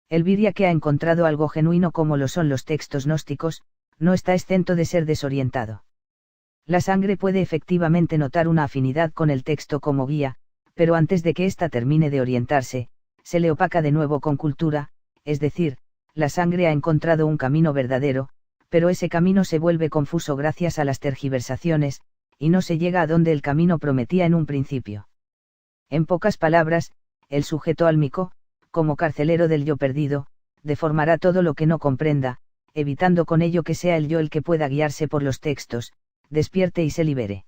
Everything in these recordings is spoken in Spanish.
El Virya, que ha encontrado algo genuino como lo son los textos gnósticos, no está exento de ser desorientado. La sangre puede efectivamente notar una afinidad con el texto como guía, pero antes de que ésta termine de orientarse, se le opaca de nuevo con cultura, es decir, la sangre ha encontrado un camino verdadero, pero ese camino se vuelve confuso gracias a las tergiversaciones, y no se llega a donde el camino prometía en un principio. En pocas palabras, el sujeto álmico, como carcelero del yo perdido, deformará todo lo que no comprenda, evitando con ello que sea el yo el que pueda guiarse por los textos, despierte y se libere.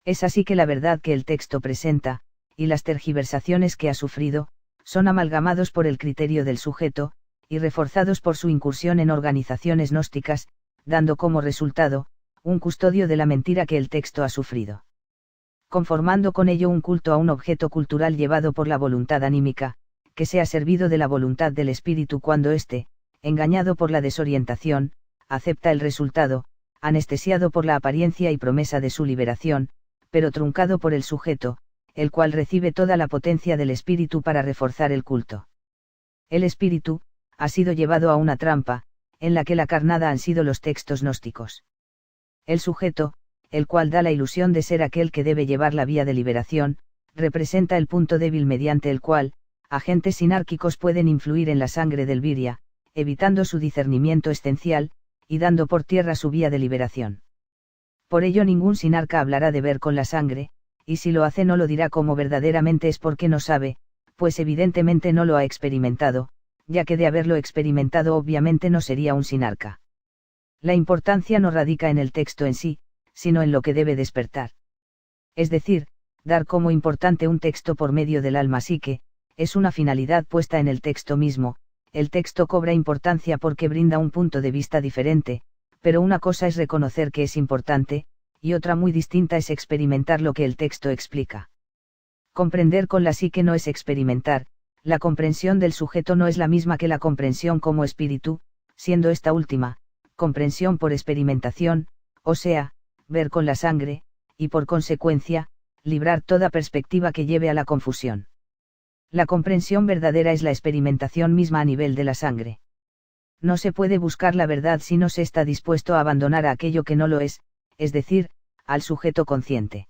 Es así que la verdad que el texto presenta, y las tergiversaciones que ha sufrido, son amalgamados por el criterio del sujeto, y reforzados por su incursión en organizaciones gnósticas, dando como resultado, un custodio de la mentira que el texto ha sufrido. Conformando con ello un culto a un objeto cultural llevado por la voluntad anímica, que se ha servido de la voluntad del espíritu cuando éste, engañado por la desorientación, acepta el resultado, anestesiado por la apariencia y promesa de su liberación, pero truncado por el sujeto, el cual recibe toda la potencia del espíritu para reforzar el culto. El espíritu ha sido llevado a una trampa, en la que la carnada han sido los textos gnósticos. El sujeto, el cual da la ilusión de ser aquel que debe llevar la vía de liberación, representa el punto débil mediante el cual, agentes sinárquicos pueden influir en la sangre del Virya, evitando su discernimiento esencial, y dando por tierra su vía de liberación. Por ello ningún sinarca hablará de ver con la sangre, y si lo hace no lo dirá como verdaderamente es porque no sabe, pues evidentemente no lo ha experimentado, ya que de haberlo experimentado obviamente no sería un sinarca. La importancia no radica en el texto en sí, sino en lo que debe despertar. Es decir, dar como importante un texto por medio del alma psique, es una finalidad puesta en el texto mismo. El texto cobra importancia porque brinda un punto de vista diferente, pero una cosa es reconocer que es importante, y otra muy distinta es experimentar lo que el texto explica. Comprender con la psique no es experimentar, la comprensión del sujeto no es la misma que la comprensión como espíritu, siendo esta última, comprensión por experimentación, o sea, ver con la sangre, y por consecuencia, librar toda perspectiva que lleve a la confusión. La comprensión verdadera es la experimentación misma a nivel de la sangre. No se puede buscar la verdad si no se está dispuesto a abandonar a aquello que no lo es decir, al sujeto consciente.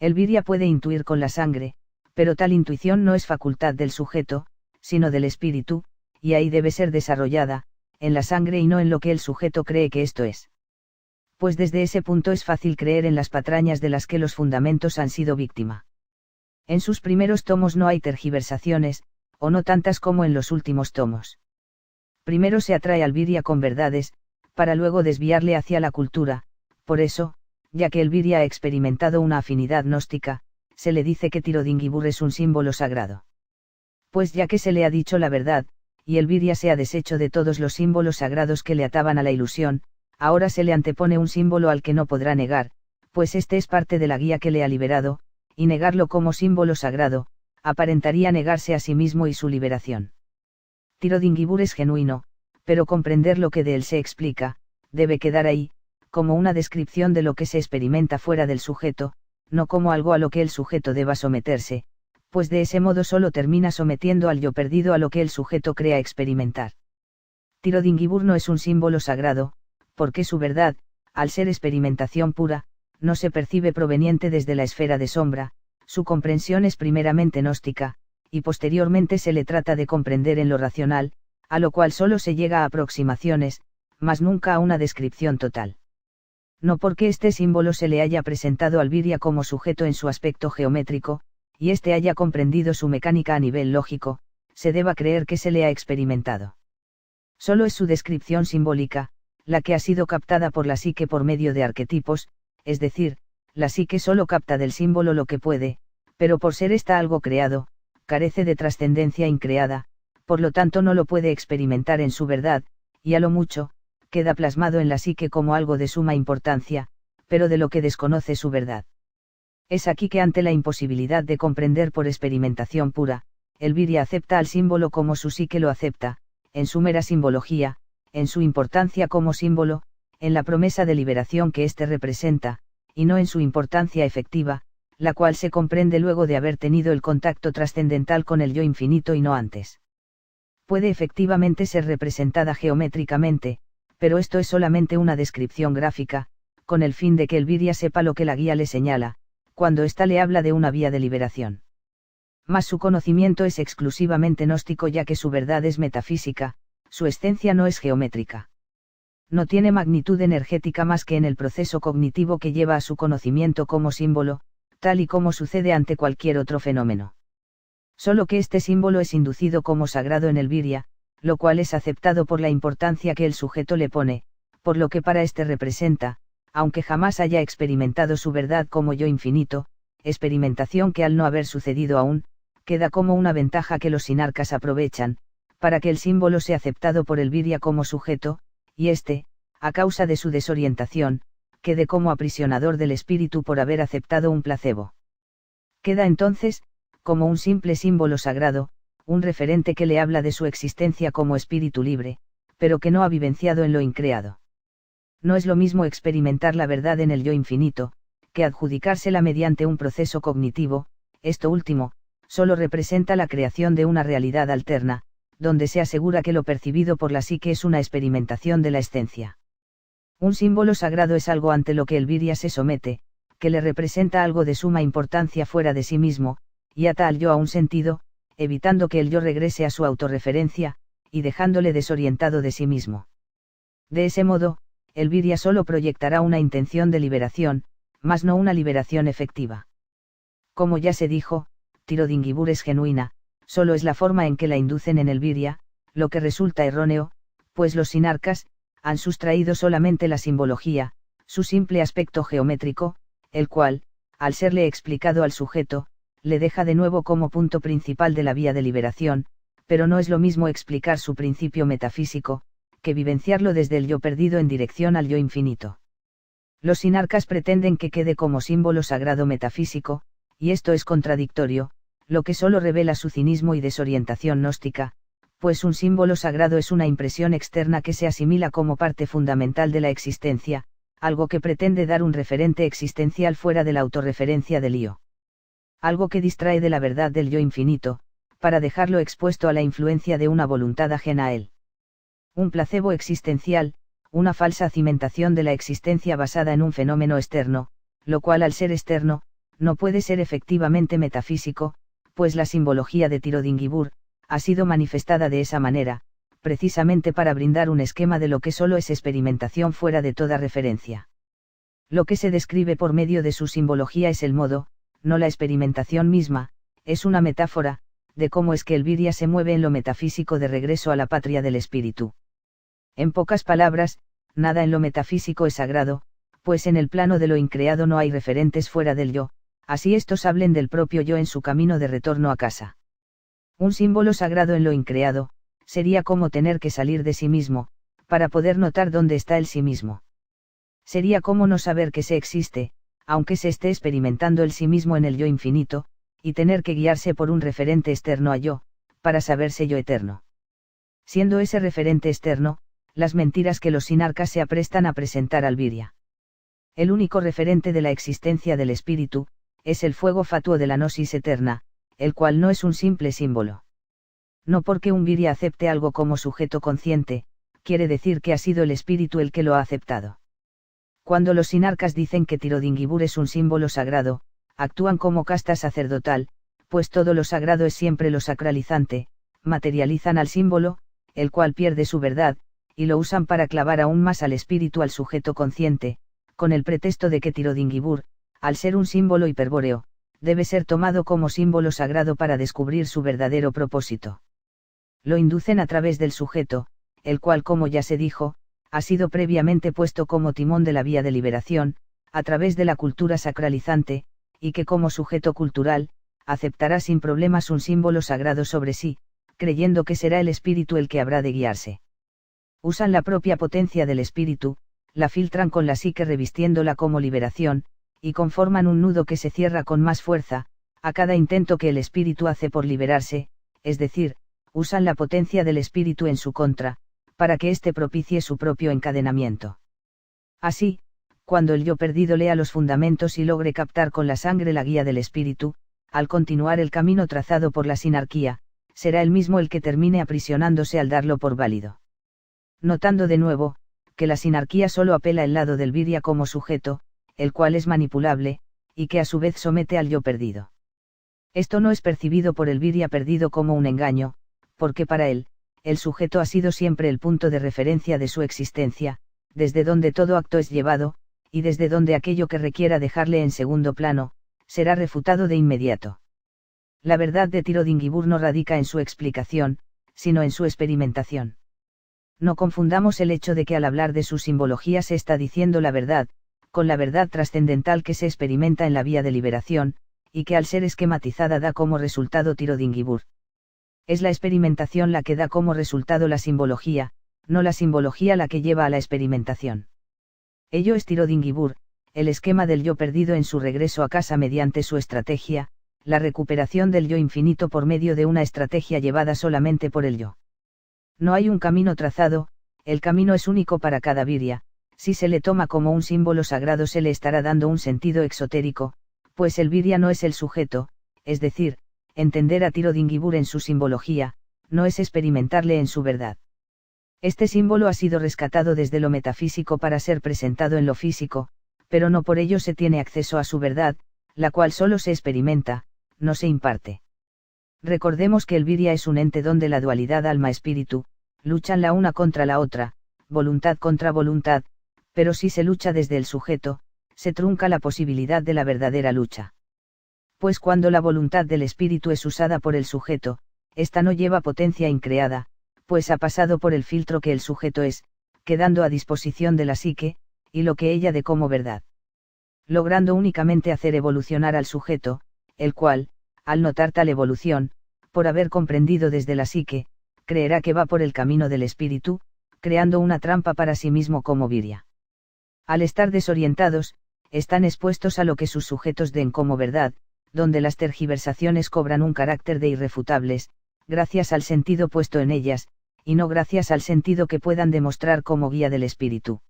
El Virya puede intuir con la sangre, pero tal intuición no es facultad del sujeto, sino del espíritu, y ahí debe ser desarrollada, en la sangre y no en lo que el sujeto cree que esto es. Pues desde ese punto es fácil creer en las patrañas de las que los fundamentos han sido víctima. En sus primeros tomos no hay tergiversaciones, o no tantas como en los últimos tomos. Primero se atrae al Virya con verdades, para luego desviarle hacia la cultura. Por eso, ya que el Virya ha experimentado una afinidad gnóstica, se le dice que Tirotdingibur es un símbolo sagrado. Pues ya que se le ha dicho la verdad, y el Virya se ha deshecho de todos los símbolos sagrados que le ataban a la ilusión, ahora se le antepone un símbolo al que no podrá negar, pues este es parte de la guía que le ha liberado, y negarlo como símbolo sagrado, aparentaría negarse a sí mismo y su liberación. Tirotdingibur es genuino, pero comprender lo que de él se explica, debe quedar ahí, como una descripción de lo que se experimenta fuera del sujeto, no como algo a lo que el sujeto deba someterse, pues de ese modo solo termina sometiendo al yo perdido a lo que el sujeto crea experimentar. Tirotdingibur no es un símbolo sagrado, porque su verdad, al ser experimentación pura, no se percibe proveniente desde la esfera de sombra, su comprensión es primeramente gnóstica, y posteriormente se le trata de comprender en lo racional, a lo cual solo se llega a aproximaciones, mas nunca a una descripción total. No porque este símbolo se le haya presentado al Virya como sujeto en su aspecto geométrico, y éste haya comprendido su mecánica a nivel lógico, se deba creer que se le ha experimentado. Solo es su descripción simbólica, la que ha sido captada por la psique por medio de arquetipos, es decir, la psique solo capta del símbolo lo que puede, pero por ser ésta algo creado, carece de trascendencia increada, por lo tanto no lo puede experimentar en su verdad, y a lo mucho, queda plasmado en la psique como algo de suma importancia, pero de lo que desconoce su verdad. Es aquí que ante la imposibilidad de comprender por experimentación pura, el Virya acepta al símbolo como su psique lo acepta, en su mera simbología, en su importancia como símbolo, en la promesa de liberación que éste representa, y no en su importancia efectiva, la cual se comprende luego de haber tenido el contacto trascendental con el yo infinito y no antes. Puede efectivamente ser representada geométricamente, pero esto es solamente una descripción gráfica, con el fin de que el Virya sepa lo que la guía le señala, cuando ésta le habla de una vía de liberación. Mas su conocimiento es exclusivamente gnóstico, ya que su verdad es metafísica, su esencia no es geométrica. No tiene magnitud energética más que en el proceso cognitivo que lleva a su conocimiento como símbolo, tal y como sucede ante cualquier otro fenómeno. Solo que este símbolo es inducido como sagrado en el Virya, lo cual es aceptado por la importancia que el sujeto le pone, por lo que para éste representa, aunque jamás haya experimentado su verdad como yo infinito, experimentación que al no haber sucedido aún, queda como una ventaja que los sinarcas aprovechan, para que el símbolo sea aceptado por el Virya como sujeto, y éste, a causa de su desorientación, quede como aprisionador del espíritu por haber aceptado un placebo. Queda entonces, como un simple símbolo sagrado, un referente que le habla de su existencia como espíritu libre, pero que no ha vivenciado en lo increado. No es lo mismo experimentar la verdad en el yo infinito, que adjudicársela mediante un proceso cognitivo. Esto último, solo representa la creación de una realidad alterna, donde se asegura que lo percibido por la psique es una experimentación de la esencia. Un símbolo sagrado es algo ante lo que el Virya se somete, que le representa algo de suma importancia fuera de sí mismo, y ata al yo a un sentido, evitando que el yo regrese a su autorreferencia, y dejándole desorientado de sí mismo. De ese modo, el Virya solo proyectará una intención de liberación, mas no una liberación efectiva. Como ya se dijo, Tirodingibur es genuina, solo es la forma en que la inducen en el Virya, lo que resulta erróneo, pues los sinarcas han sustraído solamente la simbología, su simple aspecto geométrico, el cual, al serle explicado al sujeto, le deja de nuevo como punto principal de la vía de liberación, pero no es lo mismo explicar su principio metafísico, que vivenciarlo desde el yo perdido en dirección al yo infinito. Los sinarcas pretenden que quede como símbolo sagrado metafísico, y esto es contradictorio, lo que solo revela su cinismo y desorientación gnóstica, pues un símbolo sagrado es una impresión externa que se asimila como parte fundamental de la existencia, algo que pretende dar un referente existencial fuera de la autorreferencia del yo. Algo que distrae de la verdad del yo infinito, para dejarlo expuesto a la influencia de una voluntad ajena a él. Un placebo existencial, una falsa cimentación de la existencia basada en un fenómeno externo, lo cual al ser externo, no puede ser efectivamente metafísico, pues la simbología de Tirodingibur ha sido manifestada de esa manera, precisamente para brindar un esquema de lo que solo es experimentación fuera de toda referencia. Lo que se describe por medio de su simbología es el modo, no la experimentación misma, es una metáfora, de cómo es que el Virya se mueve en lo metafísico de regreso a la patria del espíritu. En pocas palabras, nada en lo metafísico es sagrado, pues en el plano de lo increado no hay referentes fuera del yo, así estos hablen del propio yo en su camino de retorno a casa. Un símbolo sagrado en lo increado, sería como tener que salir de sí mismo, para poder notar dónde está el sí mismo. Sería como no saber que se existe, aunque se esté experimentando el sí mismo en el yo infinito, y tener que guiarse por un referente externo a yo, para saberse yo eterno. Siendo ese referente externo, las mentiras que los sinarcas se aprestan a presentar al Virya. El único referente de la existencia del espíritu, es el fuego fatuo de la gnosis eterna, el cual no es un simple símbolo. No porque un Virya acepte algo como sujeto consciente, quiere decir que ha sido el espíritu el que lo ha aceptado. Cuando los sinarcas dicen que Tirodingibur es un símbolo sagrado, actúan como casta sacerdotal, pues todo lo sagrado es siempre lo sacralizante, materializan al símbolo, el cual pierde su verdad, y lo usan para clavar aún más al espíritu al sujeto consciente, con el pretexto de que Tirodingibur, al ser un símbolo hiperbóreo, debe ser tomado como símbolo sagrado para descubrir su verdadero propósito. Lo inducen a través del sujeto, el cual, como ya se dijo, ha sido previamente puesto como timón de la vía de liberación, a través de la cultura sacralizante, y que como sujeto cultural, aceptará sin problemas un símbolo sagrado sobre sí, creyendo que será el espíritu el que habrá de guiarse. Usan la propia potencia del espíritu, la filtran con la psique revistiéndola como liberación, y conforman un nudo que se cierra con más fuerza, a cada intento que el espíritu hace por liberarse, es decir, usan la potencia del espíritu en su contra, para que éste propicie su propio encadenamiento. Así, cuando el yo perdido lea los fundamentos y logre captar con la sangre la guía del espíritu, al continuar el camino trazado por la sinarquía, será él mismo el que termine aprisionándose al darlo por válido. Notando de nuevo, que la sinarquía solo apela el lado del virya como sujeto, el cual es manipulable, y que a su vez somete al yo perdido. Esto no es percibido por el virya perdido como un engaño, porque para él, el sujeto ha sido siempre el punto de referencia de su existencia, desde donde todo acto es llevado, y desde donde aquello que requiera dejarle en segundo plano, será refutado de inmediato. La verdad de Tirothingiburn no radica en su explicación, sino en su experimentación. No confundamos el hecho de que al hablar de su simbología se está diciendo la verdad, con la verdad trascendental que se experimenta en la vía de liberación, y que al ser esquematizada da como resultado Tirothingiburn. Es la experimentación la que da como resultado la simbología, no la simbología la que lleva a la experimentación. Ello es Tirothingiburn, el esquema del yo perdido en su regreso a casa mediante su estrategia, la recuperación del yo infinito por medio de una estrategia llevada solamente por el yo. No hay un camino trazado, el camino es único para cada virya, si se le toma como un símbolo sagrado se le estará dando un sentido exotérico, pues el virya no es el sujeto, es decir, entender a Tirothingiburn en su simbología, no es experimentarle en su verdad. Este símbolo ha sido rescatado desde lo metafísico para ser presentado en lo físico, pero no por ello se tiene acceso a su verdad, la cual solo se experimenta, no se imparte. Recordemos que el virya es un ente donde la dualidad alma-espíritu, luchan la una contra la otra, voluntad contra voluntad, pero si se lucha desde el sujeto, se trunca la posibilidad de la verdadera lucha. Pues cuando la voluntad del espíritu es usada por el sujeto, ésta no lleva potencia increada, pues ha pasado por el filtro que el sujeto es, quedando a disposición de la psique, y lo que ella de como verdad. Logrando únicamente hacer evolucionar al sujeto, el cual, al notar tal evolución, por haber comprendido desde la psique, creerá que va por el camino del espíritu, creando una trampa para sí mismo como virya. Al estar desorientados, están expuestos a lo que sus sujetos den como verdad, donde las tergiversaciones cobran un carácter de irrefutables, gracias al sentido puesto en ellas, y no gracias al sentido que puedan demostrar como guía del espíritu.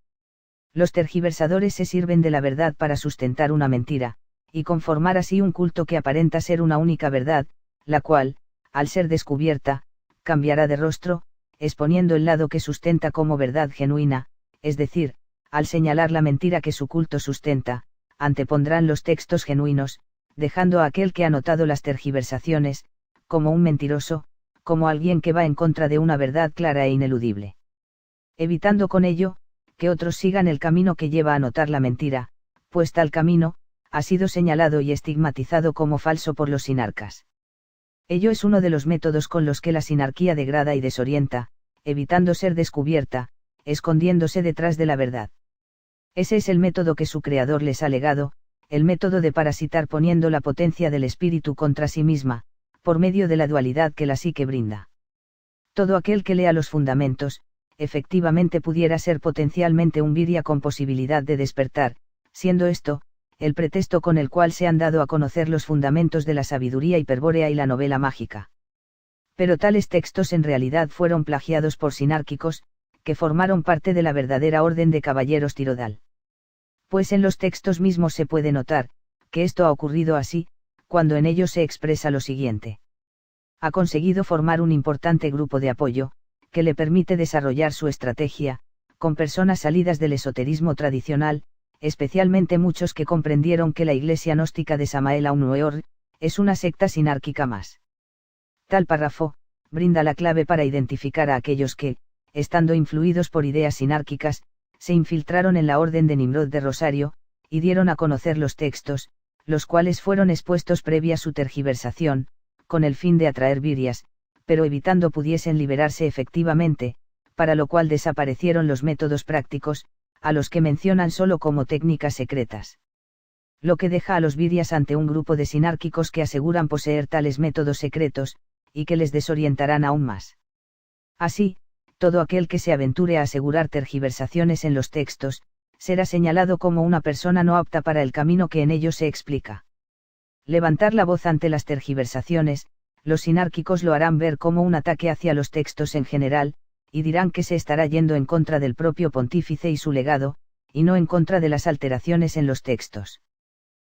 Los tergiversadores se sirven de la verdad para sustentar una mentira, y conformar así un culto que aparenta ser una única verdad, la cual, al ser descubierta, cambiará de rostro, exponiendo el lado que sustenta como verdad genuina, es decir, al señalar la mentira que su culto sustenta, antepondrán los textos genuinos, dejando a aquel que ha notado las tergiversaciones, como un mentiroso, como alguien que va en contra de una verdad clara e ineludible. Evitando con ello, que otros sigan el camino que lleva a notar la mentira, pues tal camino, ha sido señalado y estigmatizado como falso por los sinarcas. Ello es uno de los métodos con los que la sinarquía degrada y desorienta, evitando ser descubierta, escondiéndose detrás de la verdad. Ese es el método que su creador les ha legado, el método de parasitar poniendo la potencia del espíritu contra sí misma, por medio de la dualidad que la psique brinda. Todo aquel que lea los fundamentos, efectivamente pudiera ser potencialmente un virya con posibilidad de despertar, siendo esto, el pretexto con el cual se han dado a conocer los fundamentos de la sabiduría hiperbórea y la novela mágica. Pero tales textos en realidad fueron plagiados por sinárquicos, que formaron parte de la verdadera orden de caballeros Tirodal. Pues en los textos mismos se puede notar, que esto ha ocurrido así, cuando en ellos se expresa lo siguiente. Ha conseguido formar un importante grupo de apoyo, que le permite desarrollar su estrategia, con personas salidas del esoterismo tradicional, especialmente muchos que comprendieron que la iglesia gnóstica de Samael Aun Weor, es una secta sinárquica más. Tal párrafo, brinda la clave para identificar a aquellos que, estando influidos por ideas sinárquicas, se infiltraron en la orden de Nimrod de Rosario, y dieron a conocer los textos, los cuales fueron expuestos previa su tergiversación, con el fin de atraer viryas, pero evitando pudiesen liberarse efectivamente, para lo cual desaparecieron los métodos prácticos, a los que mencionan solo como técnicas secretas. Lo que deja a los viryas ante un grupo de sinárquicos que aseguran poseer tales métodos secretos, y que les desorientarán aún más. Así, todo aquel que se aventure a asegurar tergiversaciones en los textos, será señalado como una persona no apta para el camino que en ellos se explica. Levantar la voz ante las tergiversaciones, los sinárquicos lo harán ver como un ataque hacia los textos en general, y dirán que se estará yendo en contra del propio pontífice y su legado, y no en contra de las alteraciones en los textos.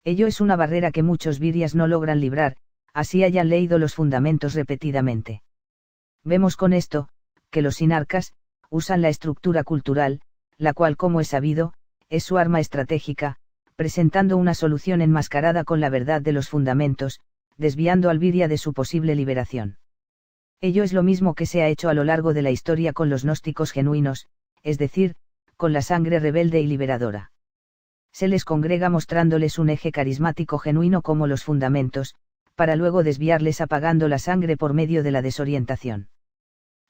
Ello es una barrera que muchos viryas no logran librar, así hayan leído los fundamentos repetidamente. Vemos con esto, que los sinarcas, usan la estructura cultural, la cual, como es sabido, es su arma estratégica, presentando una solución enmascarada con la verdad de los fundamentos, desviando al Virya de su posible liberación. Ello es lo mismo que se ha hecho a lo largo de la historia con los gnósticos genuinos, es decir, con la sangre rebelde y liberadora. Se les congrega mostrándoles un eje carismático genuino como los fundamentos, para luego desviarles apagando la sangre por medio de la desorientación.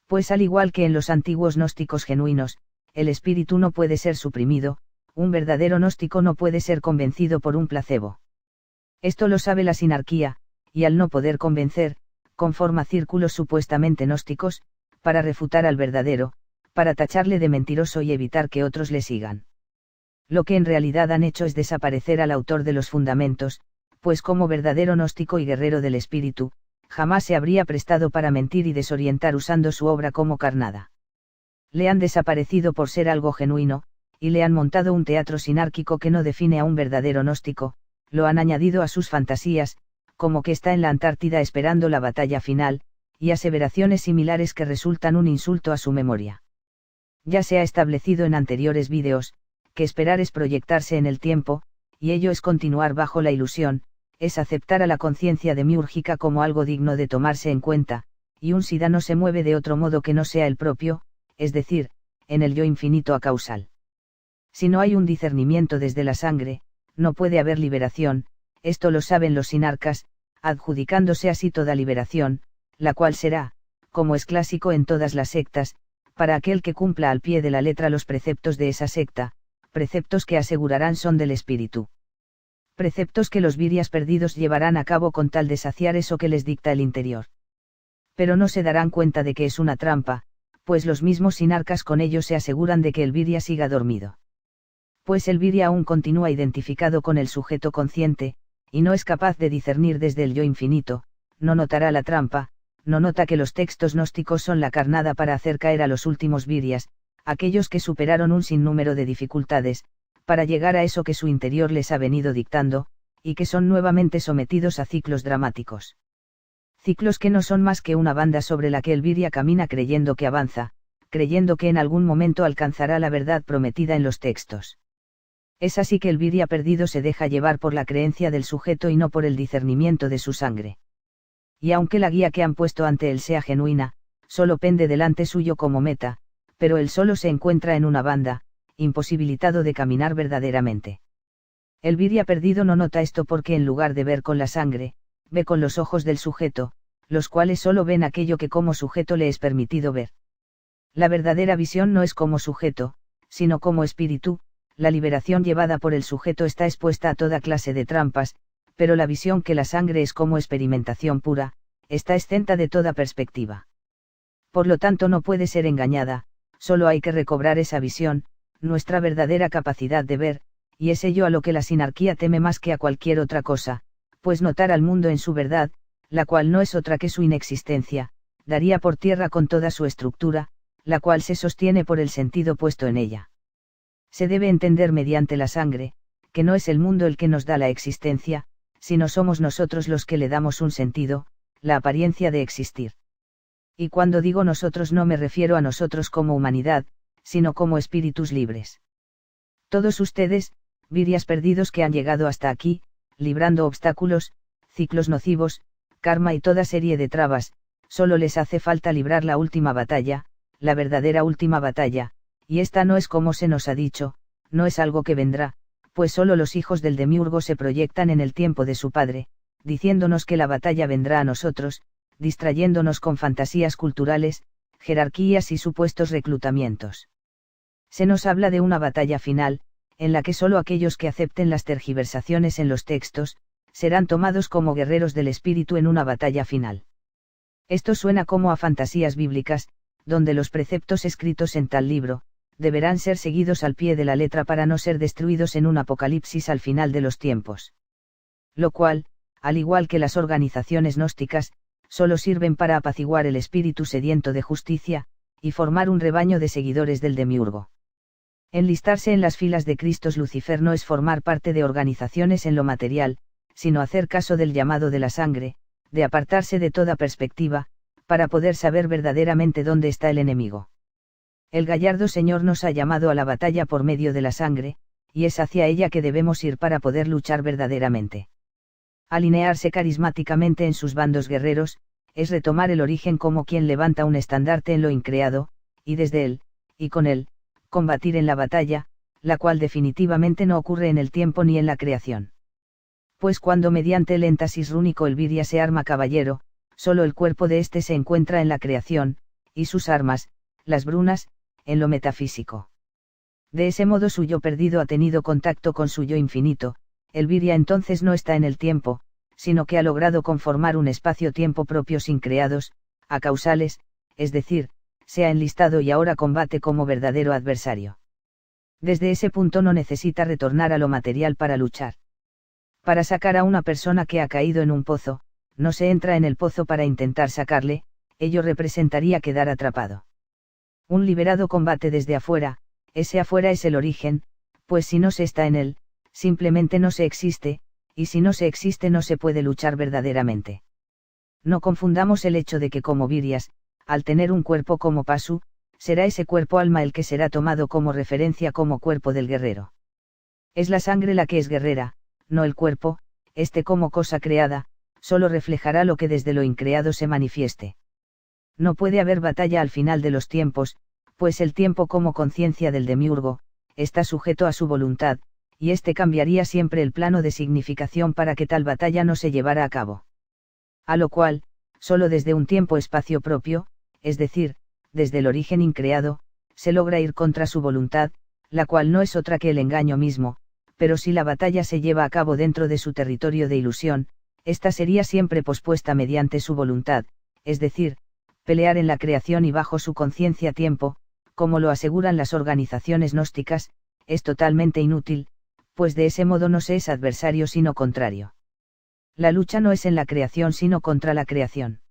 Pues al igual que en los antiguos gnósticos genuinos, el espíritu no puede ser suprimido, un verdadero gnóstico no puede ser convencido por un placebo. Esto lo sabe la sinarquía, y al no poder convencer, conforma círculos supuestamente gnósticos, para refutar al verdadero, para tacharle de mentiroso y evitar que otros le sigan. Lo que en realidad han hecho es desaparecer al autor de los fundamentos, pues como verdadero gnóstico y guerrero del espíritu, jamás se habría prestado para mentir y desorientar usando su obra como carnada. Le han desaparecido por ser algo genuino, y le han montado un teatro sinárquico que no define a un verdadero gnóstico, lo han añadido a sus fantasías, como que está en la Antártida esperando la batalla final, y aseveraciones similares que resultan un insulto a su memoria. Ya se ha establecido en anteriores vídeos, que esperar es proyectarse en el tiempo, y ello es continuar bajo la ilusión, es aceptar a la conciencia demiúrgica como algo digno de tomarse en cuenta, y un Siddha no se mueve de otro modo que no sea el propio, es decir, en el yo infinito acausal. Si no hay un discernimiento desde la sangre, no puede haber liberación, esto lo saben los sinarcas, adjudicándose así toda liberación, la cual será, como es clásico en todas las sectas, para aquel que cumpla al pie de la letra los preceptos de esa secta, preceptos que asegurarán son del espíritu. Preceptos que los viryas perdidos llevarán a cabo con tal de saciar eso que les dicta el interior. Pero no se darán cuenta de que es una trampa, pues los mismos sinarcas con ello se aseguran de que el virya siga dormido. Pues el virya aún continúa identificado con el sujeto consciente, y no es capaz de discernir desde el yo infinito, no notará la trampa, no nota que los textos gnósticos son la carnada para hacer caer a los últimos viryas, aquellos que superaron un sinnúmero de dificultades, para llegar a eso que su interior les ha venido dictando, y que son nuevamente sometidos a ciclos dramáticos. Ciclos que no son más que una banda sobre la que el virya camina creyendo que avanza, creyendo que en algún momento alcanzará la verdad prometida en los textos. Es así que el virya perdido se deja llevar por la creencia del sujeto y no por el discernimiento de su sangre. Y aunque la guía que han puesto ante él sea genuina, solo pende delante suyo como meta, pero él solo se encuentra en una banda, imposibilitado de caminar verdaderamente. El virya perdido no nota esto porque en lugar de ver con la sangre, ve con los ojos del sujeto, los cuales solo ven aquello que como sujeto le es permitido ver. La verdadera visión no es como sujeto, sino como espíritu. La liberación llevada por el sujeto está expuesta a toda clase de trampas, pero la visión que la sangre es como experimentación pura, está exenta de toda perspectiva. Por lo tanto no puede ser engañada, solo hay que recobrar esa visión, nuestra verdadera capacidad de ver, y es ello a lo que la sinarquía teme más que a cualquier otra cosa, pues notar al mundo en su verdad, la cual no es otra que su inexistencia, daría por tierra con toda su estructura, la cual se sostiene por el sentido puesto en ella. Se debe entender mediante la sangre, que no es el mundo el que nos da la existencia, sino somos nosotros los que le damos un sentido, la apariencia de existir. Y cuando digo nosotros no me refiero a nosotros como humanidad, sino como espíritus libres. Todos ustedes, viryas perdidos que han llegado hasta aquí, librando obstáculos, ciclos nocivos, karma y toda serie de trabas, solo les hace falta librar la última batalla, la verdadera última batalla, y esta no es como se nos ha dicho, no es algo que vendrá, pues solo los hijos del demiurgo se proyectan en el tiempo de su padre, diciéndonos que la batalla vendrá a nosotros, distrayéndonos con fantasías culturales, jerarquías y supuestos reclutamientos. Se nos habla de una batalla final, en la que solo aquellos que acepten las tergiversaciones en los textos, serán tomados como guerreros del espíritu en una batalla final. Esto suena como a fantasías bíblicas, donde los preceptos escritos en tal libro, deberán ser seguidos al pie de la letra para no ser destruidos en un apocalipsis al final de los tiempos. Lo cual, al igual que las organizaciones gnósticas, solo sirven para apaciguar el espíritu sediento de justicia, y formar un rebaño de seguidores del demiurgo. Enlistarse en las filas de Cristos Lucifer no es formar parte de organizaciones en lo material, sino hacer caso del llamado de la sangre, de apartarse de toda perspectiva, para poder saber verdaderamente dónde está el enemigo. El gallardo Señor nos ha llamado a la batalla por medio de la sangre, y es hacia ella que debemos ir para poder luchar verdaderamente. Alinearse carismáticamente en sus bandos guerreros, es retomar el origen como quien levanta un estandarte en lo increado, y desde él, y con él, combatir en la batalla, la cual definitivamente no ocurre en el tiempo ni en la creación. Pues cuando mediante el énfasis rúnico el Virya se arma caballero, solo el cuerpo de éste se encuentra en la creación, y sus armas, las brunas, en lo metafísico. De ese modo su yo perdido ha tenido contacto con su yo infinito, el Virya entonces no está en el tiempo, sino que ha logrado conformar un espacio-tiempo propio sin creados, acausales, es decir, se ha enlistado y ahora combate como verdadero adversario. Desde ese punto no necesita retornar a lo material para luchar. Para sacar a una persona que ha caído en un pozo, no se entra en el pozo para intentar sacarle, ello representaría quedar atrapado. Un liberado combate desde afuera, ese afuera es el origen, pues si no se está en él, simplemente no se existe, y si no se existe no se puede luchar verdaderamente. No confundamos el hecho de que como Viryas, al tener un cuerpo como Pasu, será ese cuerpo alma el que será tomado como referencia como cuerpo del guerrero. Es la sangre la que es guerrera, no el cuerpo, este como cosa creada, solo reflejará lo que desde lo increado se manifieste. No puede haber batalla al final de los tiempos, pues el tiempo como conciencia del demiurgo, está sujeto a su voluntad, y éste cambiaría siempre el plano de significación para que tal batalla no se llevara a cabo. A lo cual, solo desde un tiempo-espacio propio, es decir, desde el origen increado, se logra ir contra su voluntad, la cual no es otra que el engaño mismo, pero si la batalla se lleva a cabo dentro de su territorio de ilusión, esta sería siempre pospuesta mediante su voluntad, es decir, pelear en la creación y bajo su conciencia tiempo, como lo aseguran las organizaciones gnósticas, es totalmente inútil, pues de ese modo no se es adversario sino contrario. La lucha no es en la creación sino contra la creación.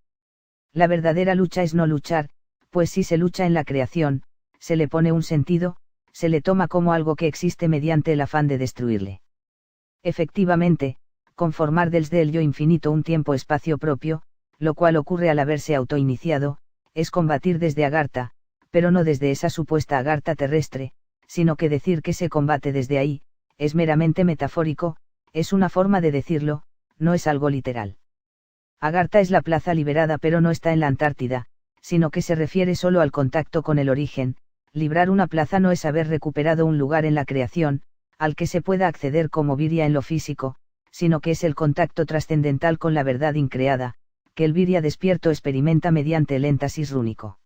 La verdadera lucha es no luchar, pues si se lucha en la creación, se le pone un sentido, se le toma como algo que existe mediante el afán de destruirle. Efectivamente, conformar desde el yo infinito un tiempo-espacio propio, lo cual ocurre al haberse autoiniciado, es combatir desde Agartha, pero no desde esa supuesta Agartha terrestre, sino que decir que se combate desde ahí, es meramente metafórico, es una forma de decirlo, no es algo literal. Agartha es la plaza liberada pero no está en la Antártida, sino que se refiere solo al contacto con el origen. Librar una plaza no es haber recuperado un lugar en la creación, al que se pueda acceder como Virya en lo físico, sino que es el contacto trascendental con la verdad increada, que el Virya despierto experimenta mediante el énfasis rúnico.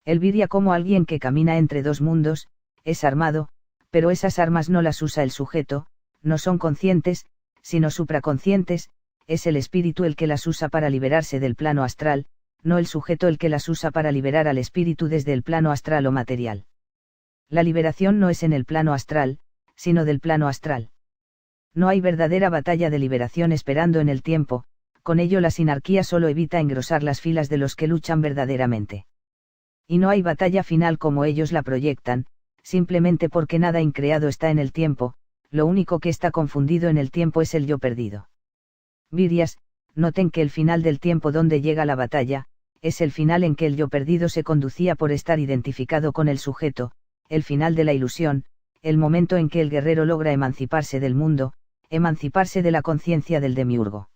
El Virya como alguien que camina entre dos mundos, es armado, pero esas armas no las usa el sujeto, no son conscientes, sino supraconscientes, es el espíritu el que las usa para liberarse del plano astral, no el sujeto el que las usa para liberar al espíritu desde el plano astral o material. La liberación no es en el plano astral, sino del plano astral. No hay verdadera batalla de liberación esperando en el tiempo, con ello la sinarquía solo evita engrosar las filas de los que luchan verdaderamente. Y no hay batalla final como ellos la proyectan, simplemente porque nada increado está en el tiempo, lo único que está confundido en el tiempo es el yo perdido. Viryas, noten que el final del tiempo donde llega la batalla, es el final en que el yo perdido se conducía por estar identificado con el sujeto, el final de la ilusión, el momento en que el guerrero logra emanciparse del mundo, emanciparse de la conciencia del demiurgo.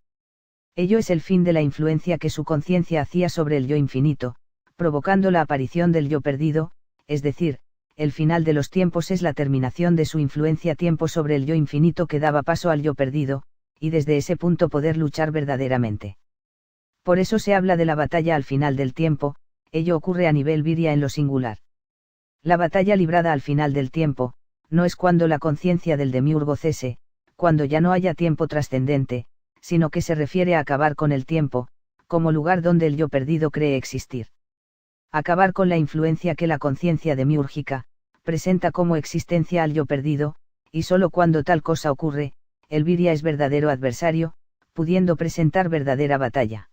Ello es el fin de la influencia que su conciencia hacía sobre el yo infinito, provocando la aparición del yo perdido, es decir, el final de los tiempos es la terminación de su influencia tiempo sobre el yo infinito que daba paso al yo perdido, y desde ese punto poder luchar verdaderamente. Por eso se habla de la batalla al final del tiempo, ello ocurre a nivel Virya en lo singular. La batalla librada al final del tiempo, no es cuando la conciencia del demiurgo cese, cuando ya no haya tiempo trascendente, sino que se refiere a acabar con el tiempo, como lugar donde el yo perdido cree existir. Acabar con la influencia que la conciencia demiúrgica presenta como existencia al yo perdido, y solo cuando tal cosa ocurre, el Virya es verdadero adversario, pudiendo presentar verdadera batalla.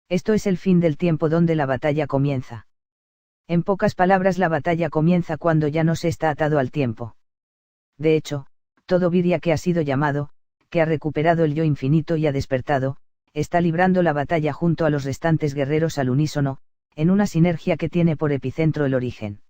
Esto es el fin del tiempo donde la batalla comienza. En pocas palabras, la batalla comienza cuando ya no se está atado al tiempo. De hecho, todo Virya que ha sido llamado, que ha recuperado el yo infinito y ha despertado, está librando la batalla junto a los restantes guerreros al unísono, en una sinergia que tiene por epicentro el origen.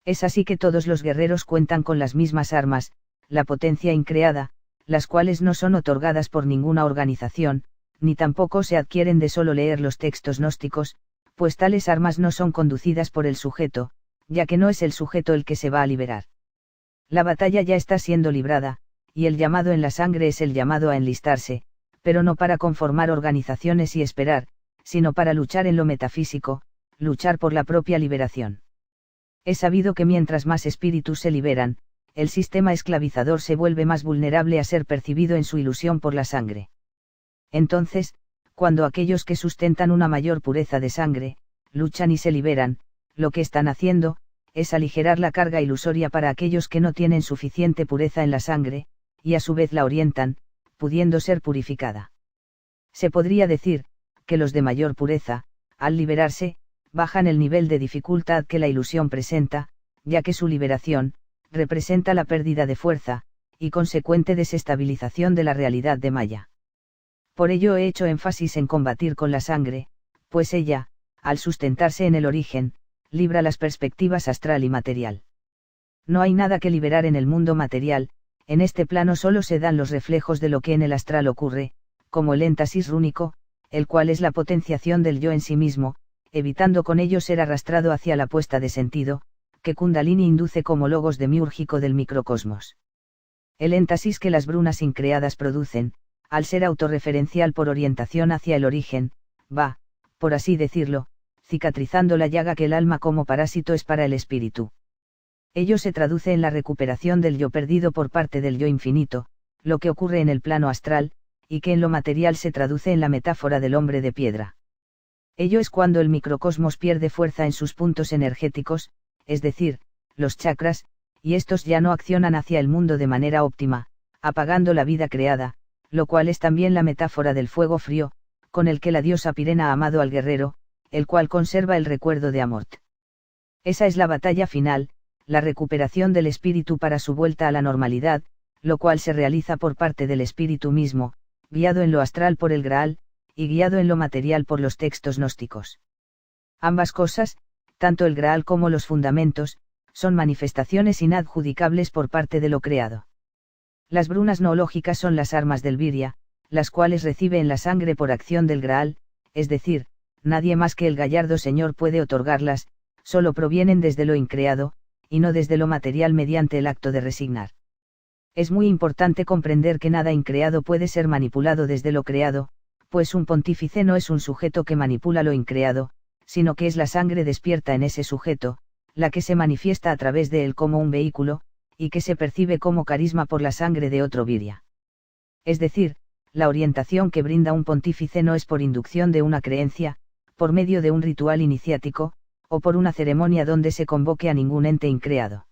Es así que todos los guerreros cuentan con las mismas armas, la potencia increada, las cuales no son otorgadas por ninguna organización, ni tampoco se adquieren de solo leer los textos gnósticos, pues tales armas no son conducidas por el sujeto, ya que no es el sujeto el que se va a liberar. La batalla ya está siendo librada, y el llamado en la sangre es el llamado a enlistarse, pero no para conformar organizaciones y esperar, sino para luchar en lo metafísico, luchar por la propia liberación. Es sabido que mientras más espíritus se liberan, el sistema esclavizador se vuelve más vulnerable a ser percibido en su ilusión por la sangre. Entonces, cuando aquellos que sustentan una mayor pureza de sangre, luchan y se liberan, lo que están haciendo, es aligerar la carga ilusoria para aquellos que no tienen suficiente pureza en la sangre, y a su vez la orientan, pudiendo ser purificada. Se podría decir, que los de mayor pureza, al liberarse, bajan el nivel de dificultad que la ilusión presenta, ya que su liberación, representa la pérdida de fuerza, y consecuente desestabilización de la realidad de Maya. Por ello he hecho énfasis en combatir con la sangre, pues ella, al sustentarse en el origen, libra las perspectivas astral y material. No hay nada que liberar en el mundo material, en este plano solo se dan los reflejos de lo que en el astral ocurre, como el énfasis rúnico, el cual es la potenciación del yo en sí mismo, evitando con ello ser arrastrado hacia la puesta de sentido, que Kundalini induce como logos demiúrgico del microcosmos. El énfasis que las brunas increadas producen, al ser autorreferencial por orientación hacia el origen, va, por así decirlo, cicatrizando la llaga que el alma como parásito es para el espíritu. Ello se traduce en la recuperación del yo perdido por parte del yo infinito, lo que ocurre en el plano astral, y que en lo material se traduce en la metáfora del hombre de piedra. Ello es cuando el microcosmos pierde fuerza en sus puntos energéticos, es decir, los chakras, y estos ya no accionan hacia el mundo de manera óptima, apagando la vida creada, lo cual es también la metáfora del fuego frío, con el que la diosa Pirena ha amado al guerrero, el cual conserva el recuerdo de Amort. Esa es la batalla final, la recuperación del espíritu para su vuelta a la normalidad, lo cual se realiza por parte del espíritu mismo, guiado en lo astral por el Graal, y guiado en lo material por los textos gnósticos. Ambas cosas, tanto el Graal como los fundamentos, son manifestaciones inadjudicables por parte de lo creado. Las brunas noológicas son las armas del Virya, las cuales recibe en la sangre por acción del Graal, es decir, nadie más que el gallardo Señor puede otorgarlas, solo provienen desde lo increado, y no desde lo material mediante el acto de resignar. Es muy importante comprender que nada increado puede ser manipulado desde lo creado, pues un pontífice no es un sujeto que manipula lo increado, sino que es la sangre despierta en ese sujeto, la que se manifiesta a través de él como un vehículo, y que se percibe como carisma por la sangre de otro Virya. Es decir, la orientación que brinda un pontífice no es por inducción de una creencia, por medio de un ritual iniciático, o por una ceremonia donde se convoque a ningún ente increado.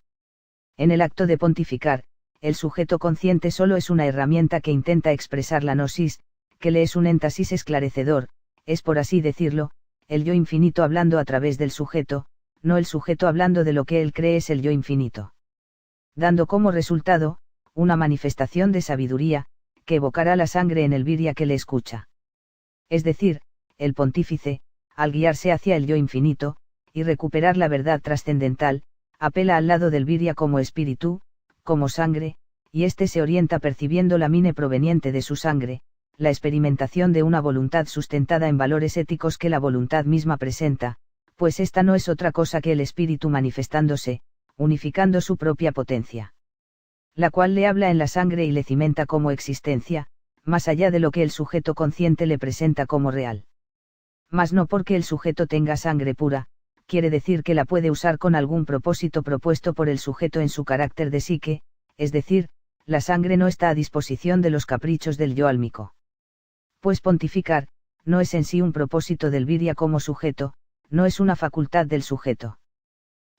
En el acto de pontificar, el sujeto consciente solo es una herramienta que intenta expresar la gnosis, que le es un énfasis esclarecedor, es por así decirlo, el yo infinito hablando a través del sujeto, no el sujeto hablando de lo que él cree es el yo infinito. Dando como resultado, una manifestación de sabiduría, que evocará la sangre en el Virya que le escucha. Es decir, el pontífice, al guiarse hacia el yo infinito, y recuperar la verdad trascendental, apela al lado del Virya como espíritu, como sangre, y éste se orienta percibiendo la mine proveniente de su sangre, la experimentación de una voluntad sustentada en valores éticos que la voluntad misma presenta, pues esta no es otra cosa que el espíritu manifestándose, unificando su propia potencia. La cual le habla en la sangre y le cimenta como existencia, más allá de lo que el sujeto consciente le presenta como real. Mas no porque el sujeto tenga sangre pura, quiere decir que la puede usar con algún propósito propuesto por el sujeto en su carácter de psique, es decir, la sangre no está a disposición de los caprichos del yo álmico. Pues pontificar, no es en sí un propósito del Virya como sujeto, no es una facultad del sujeto.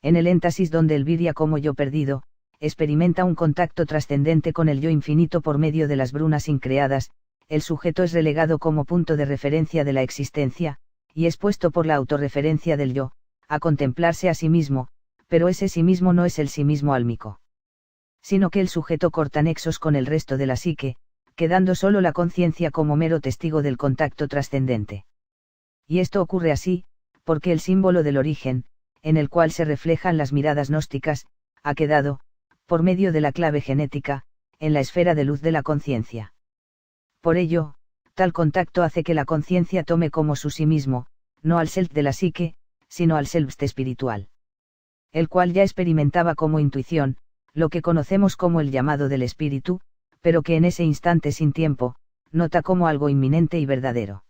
En el énfasis donde el Virya como yo perdido, experimenta un contacto trascendente con el yo infinito por medio de las brunas increadas, el sujeto es relegado como punto de referencia de la existencia, y es puesto por la autorreferencia del yo, a contemplarse a sí mismo, pero ese sí mismo no es el sí mismo álmico. Sino que el sujeto corta nexos con el resto de la psique, quedando solo la conciencia como mero testigo del contacto trascendente. Y esto ocurre así, porque el símbolo del origen, en el cual se reflejan las miradas gnósticas, ha quedado, por medio de la clave genética, en la esfera de luz de la conciencia. Por ello, tal contacto hace que la conciencia tome como su sí mismo, no al self de la psique, sino al selbst espiritual. El cual ya experimentaba como intuición, lo que conocemos como el llamado del espíritu, pero que en ese instante sin tiempo, nota como algo inminente y verdadero.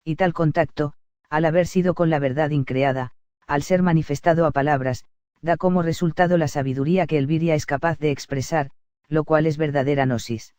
Y tal contacto, al haber sido con la verdad increada, al ser manifestado a palabras, da como resultado la sabiduría que el Virya es capaz de expresar, lo cual es verdadera gnosis.